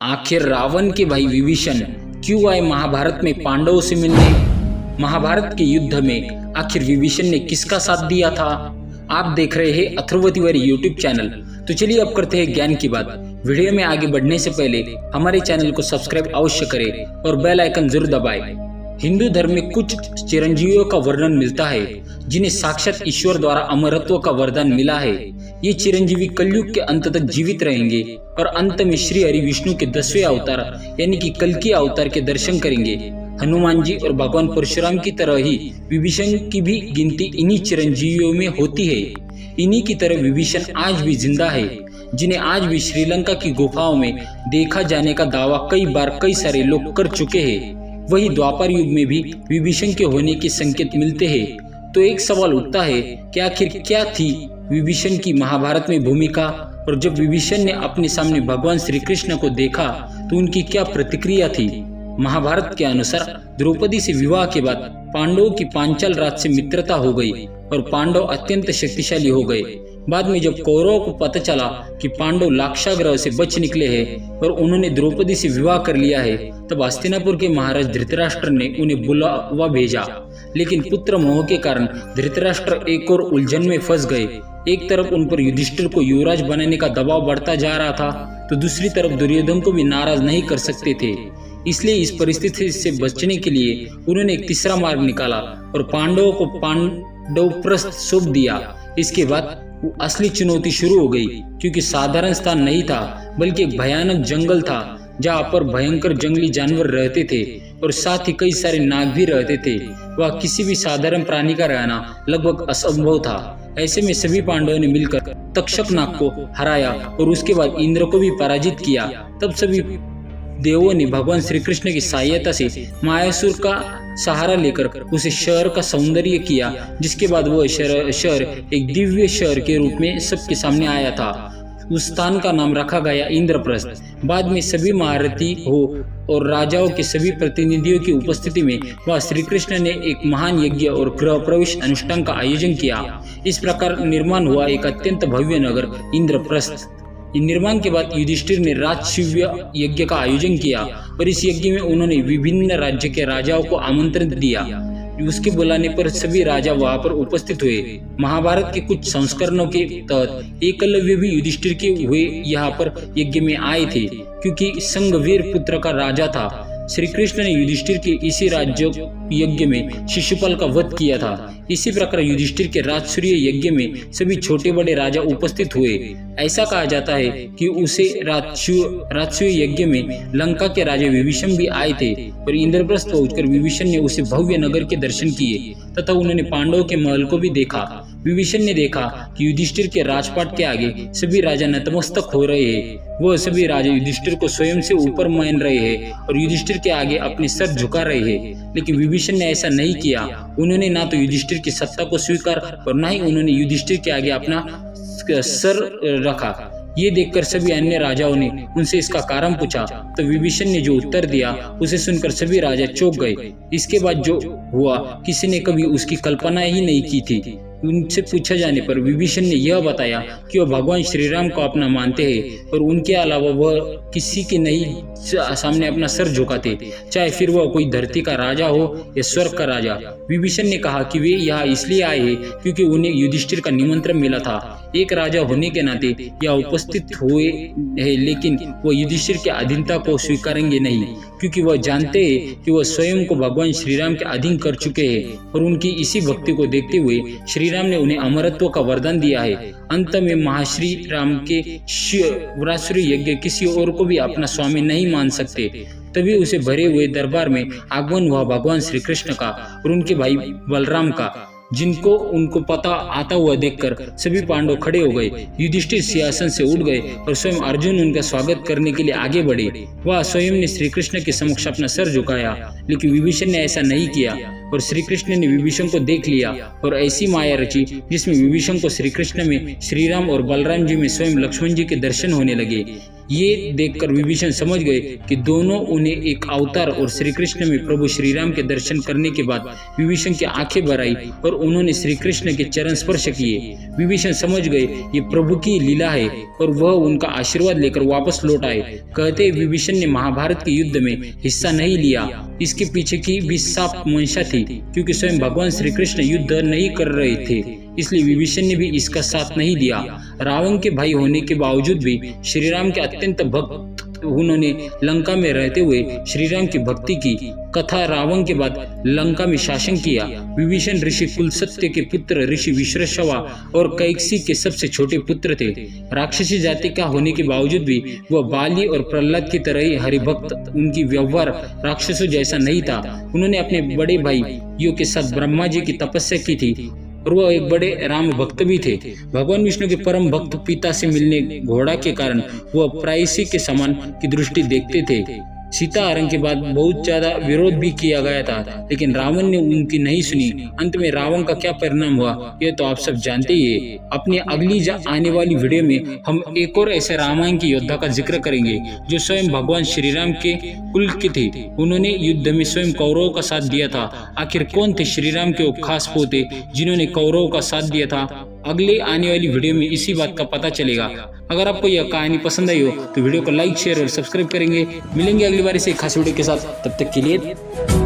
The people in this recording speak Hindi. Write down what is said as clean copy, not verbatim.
आखिर रावण के भाई विभीषण क्यों आए महाभारत में पांडवों से मिलने? महाभारत के युद्ध में आखिर विभीषण ने किसका साथ दिया था? आप देख रहे हैं अथर्व तिवारी यूट्यूब चैनल। तो चलिए अब करते हैं ज्ञान की बात। वीडियो में आगे बढ़ने से पहले हमारे चैनल को सब्सक्राइब अवश्य करें और बेल आइकन जरूर दबाएं। हिंदू धर्म में कुछ चिरंजीवियों का वर्णन मिलता है जिन्हें साक्षात ईश्वर द्वारा अमरत्व का वरदान मिला है। ये चिरंजीवी कलयुग के अंत तक जीवित रहेंगे और अंत में श्री हरि विष्णु के 10वें अवतार यानी कि कल्कि अवतार के दर्शन करेंगे। हनुमान जी और भगवान परशुराम की तरह ही विभीषण की भी गिनती इन्हीं चिरंजीवियों में होती है। इन्हीं की तरह विभीषण आज भी जिंदा है, जिन्हें आज भी श्रीलंका की गुफाओं में देखा जाने का दावा कई बार कई सारे लोग कर चुके हैं। वही द्वापर युग में भी विभीषण के होने के संकेत मिलते हैं। तो एक सवाल उठता है कि आखिर क्या थी विभीषण की महाभारत में भूमिका, और जब विभीषण ने अपने सामने भगवान श्री कृष्ण को देखा तो उनकी क्या प्रतिक्रिया थी? महाभारत के अनुसार द्रौपदी से विवाह के बाद पांडवों की पांचाल राज से मित्रता हो गई और पांडव अत्यंत शक्तिशाली हो गए। बाद में जब कौरवों को पता चला कि पांडव लाक्षागृह से बच निकले हैं और उन्होंने द्रौपदी से विवाह कर लिया है, तब हस्तिनापुर के महाराज धृतराष्ट्र ने उन्हें बुलावा भेजा। लेकिन पुत्र मोह के कारण धृतराष्ट्र एक और उलझन में फंस गए। एक तरफ उन पर युधिष्ठिर को युवराज बनाने का दबाव बढ़ता जा रहा था, तो दूसरी तरफ दुर्योधन को भी नाराज नहीं कर सकते थे। इसलिए इस परिस्थिति से बचने के लिए उन्होंने एक तीसरा मार्ग निकाला और पांडवों को पांडवप्रस्थ सौंप दिया। इसके बाद असली चुनौती शुरू हो गई, क्योंकि साधारण स्थान नहीं था बल्कि एक भयानक जंगल था जहाँ पर भयंकर जंगली जानवर रहते थे और साथ ही कई सारे नाग भी रहते थे। वह किसी भी साधारण प्राणी का रहना लगभग असंभव था। ऐसे में सभी पांडवों ने मिलकर तक्षक नाग को हराया और उसके बाद इंद्र को भी पराजित किया। तब सभी देवों ने भगवान श्री कृष्ण की सहायता से मायासुर का सहारा लेकर उसे शहर का सौंदर्य किया, जिसके बाद वह शहर एक दिव्य शहर के रूप में सबके सामने आया था। उस स्थान का नाम रखा गया इंद्रप्रस्थ। बाद में सभी महारथी हो और राजाओं के सभी प्रतिनिधियों की उपस्थिति में वह श्री कृष्ण ने एक महान यज्ञ और गृह प्रवेश अनुष्ठान का आयोजन किया। इस प्रकार निर्माण हुआ एक अत्यंत भव्य नगर इंद्रप्रस्थ। निर्माण के बाद युधिष्ठिर ने राजसूय यज्ञ का आयोजन किया और इस यज्ञ में उन्होंने विभिन्न राज्य के राजाओं को आमंत्रण दिया। उसके बुलाने पर सभी राजा वहां पर उपस्थित हुए। महाभारत के कुछ संस्करणों के तहत एकलव्य भी युधिष्ठिर के हुए यहाँ पर यज्ञ में आए थे, क्योंकि संगवीर पुत्र का राजा था। श्री कृष्ण ने युधिष्ठिर के इसी राज्य यज्ञ में शिशुपाल का वध किया था। इसी प्रकार युधिष्ठिर के राजसूय यज्ञ में सभी छोटे बड़े राजा उपस्थित हुए। ऐसा कहा जाता है कि उसे राजसूय यज्ञ में लंका के राजा विभीषण भी आए थे और इंद्रप्रस्थ पहुंचकर विभीषण ने उसे भव्य नगर के दर्शन किए तथा उन्होंने पांडवों के महल को भी देखा। विभीषण ने देखा कि युधिष्ठिर के राजपाट के आगे सभी राजा नतमस्तक हो रहे हैं। वह सभी राजा युधिष्ठिर को स्वयं से ऊपर मान रहे हैं और युधिष्ठिर के आगे अपने सर झुका रहे हैं। लेकिन विभीषण ने ऐसा नहीं किया। उन्होंने ना तो युधिष्ठिर की सत्ता को स्वीकार और ना ही उन्होंने युधिष्ठिर के आगे अपना सर रखा। ये देखकर सभी अन्य राजाओं ने उनसे इसका कारण पूछा, तो विभीषण ने जो उत्तर दिया उसे सुनकर सभी राजा चौंक गए। इसके बाद जो हुआ किसी ने कभी उसकी कल्पना ही नहीं की थी। उनसे पूछा जाने पर विभीषण ने यह बताया कि वह भगवान श्री राम को अपना मानते हैं और उनके अलावा वह किसी के नहीं सामने अपना सर झुकाते, चाहे फिर वह कोई धरती का राजा हो या स्वर्ग का राजा। विभीषण ने कहा कि वे यहाँ इसलिए आए हैं क्योंकि उन्हें युधिष्ठिर का निमंत्रण मिला था। एक राजा होने के नाते यह उपस्थित हुए हैं, लेकिन वह युधिष्ठिर की अधीनता को स्वीकारेंगे नहीं, क्योंकि वह जानते हैं कि वह स्वयं को भगवान श्री राम के अधीन कर चुके हैं और उनकी इसी भक्ति को देखते हुए श्री राम ने उन्हें अमरत्व का वरदान दिया है। अंत में महाश्री राम के राजसूय यज्ञ किसी और को भी अपना स्वामी नहीं मान सकते। तभी उसे भरे हुए दरबार में आगमन हुआ भगवान श्री कृष्ण का और उनके भाई बलराम का, जिनको उनको पता आता हुआ देखकर सभी पांडव खड़े हो गए। युधिष्ठिर सिंहासन से उठ गए और स्वयं अर्जुन उनका स्वागत करने के लिए आगे बढ़े। वह स्वयं ने श्री कृष्ण के समक्ष अपना सर झुकाया, लेकिन विभीषण ने ऐसा नहीं किया और श्री कृष्ण ने विभीषण को देख लिया और ऐसी माया रची जिसमें विभीषण को श्री कृष्ण में श्री राम और बलराम जी में स्वयं लक्ष्मण जी के दर्शन होने लगे। ये देखकर विभीषण समझ गए कि दोनों उन्हें एक अवतार और श्री कृष्ण में प्रभु श्री राम के दर्शन करने के बाद विभीषण की आंखें भर आई और उन्होंने श्री कृष्ण के चरण स्पर्श किए। विभीषण समझ गए ये प्रभु की लीला है और वह उनका आशीर्वाद लेकर वापस लौट आए। कहते विभीषण ने महाभारत के युद्ध में हिस्सा नहीं लिया। इसके पीछे की भी साफ मंशा थी, क्योंकि स्वयं भगवान श्री कृष्ण युद्ध नहीं कर रहे थे, इसलिए विभीषण ने भी इसका साथ नहीं दिया। रावण के भाई होने के बावजूद भी श्री राम के अत्यंत भक्त उन्होंने लंका में रहते हुए श्री राम की भक्ति की कथा रावण के बाद लंका में शासन किया। विभीषण ऋषि कुलसत्य के पुत्र ऋषि विश्रवा और कैकसी के सबसे छोटे पुत्र थे। राक्षसी जाति का होने के बावजूद भी वह बाली और प्रहलाद की तरह ही हरिभक्त, उनकी व्यवहार राक्षसों जैसा नहीं था। उन्होंने अपने बड़े भाइयों के साथ ब्रह्मा जी की तपस्या की थी और वह एक बड़े राम भक्त भी थे। भगवान विष्णु के परम भक्त पिता से मिलने घोड़ा के कारण वह प्रायसी के समान की दृष्टि देखते थे। सीता हरण के बाद बहुत ज्यादा विरोध भी किया गया था, लेकिन रावण ने उनकी नहीं सुनी। अंत में रावण का क्या परिणाम हुआ ये तो आप सब जानते ही है। अपनी अगली आने वाली वीडियो में हम एक और ऐसे रामायण के योद्धा का जिक्र करेंगे जो स्वयं भगवान श्री राम के कुल के थे। उन्होंने युद्ध में स्वयं कौरवों का साथ दिया था। आखिर कौन थे श्री राम के वो खास पोते जिन्होंने कौरवों का साथ दिया था? अगले आने वाली वीडियो में इसी बात का पता चलेगा। अगर आपको यह कहानी पसंद आई हो तो वीडियो को लाइक, शेयर और सब्सक्राइब करेंगे। मिलेंगे अगली बार इसे खास वीडियो के साथ, तब तक के लिए